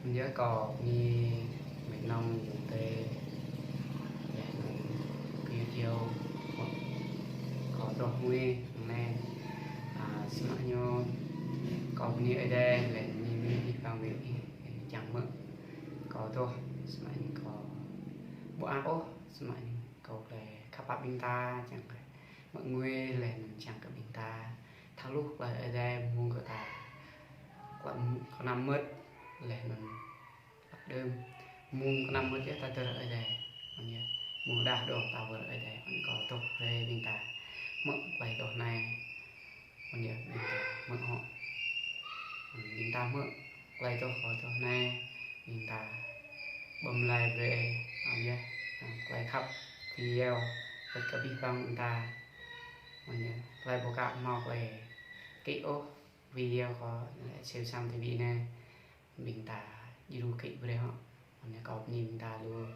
nhớ có như mình nông dùng tê để kia chiều có đồ nguy nè smart nhau có như ở đây là như đi vào việc chẳng mượn có thôi smart có bộ áo ô smart có là các bạn bình ta chẳng mọi người là chẳng cả bình ta thằng lúc là ở đây mua cửa ta còn nằm mất là mình đêm mua nằm mất chứ ta từ ở đây mua đa đồ tao vừa ở đây còn có tục về bình ta mượn quầy đồ này còn nhiều bình ta mượn họ bình ta mượn quầy đồ có đồ này bình ta bấm lại về quay khắp video với cả bị văng bình ta quay bộ cạo mọc về kỹ ô video có siêu xăm thì bị nè mình ta đi đu kỹ với họ còn có nhìn ta luôn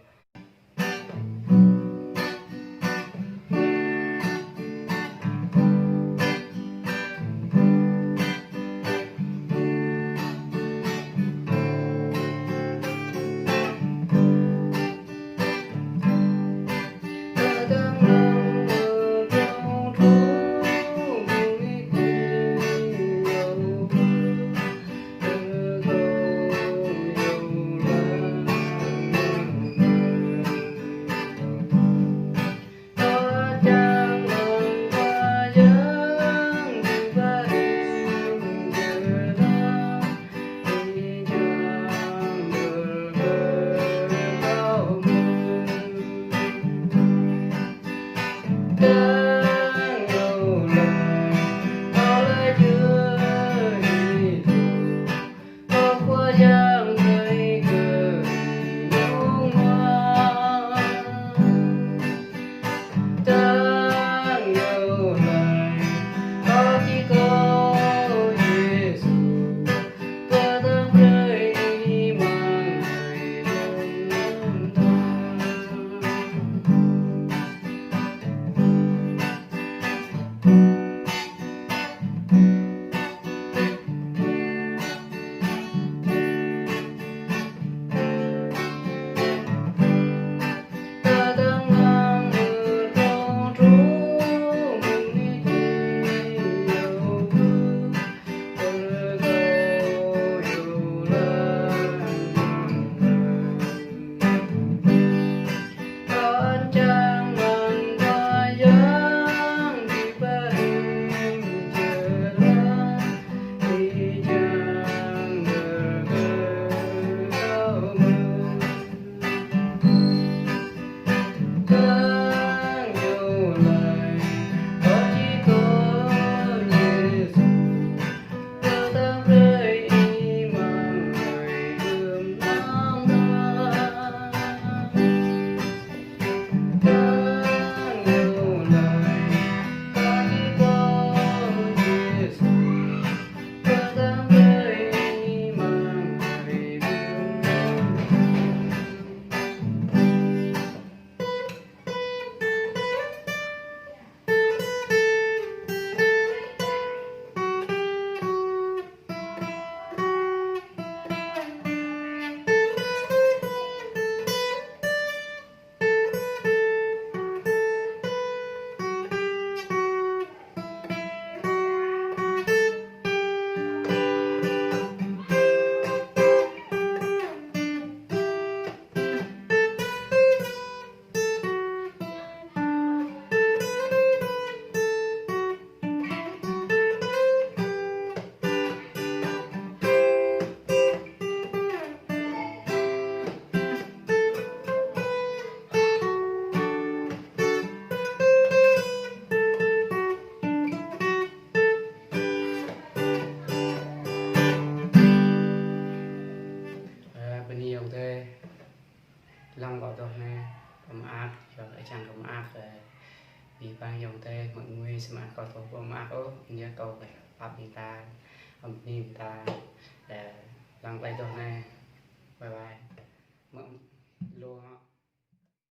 lòng có đồ này cầm ác rồi lại chẳng cầm ác vì ban dòng tê mọi người sẽ mà có đồ cầm ác ố nhớ câu về pháp người ta âm niệm ta để làm tay đồ này bye bye mượn luôn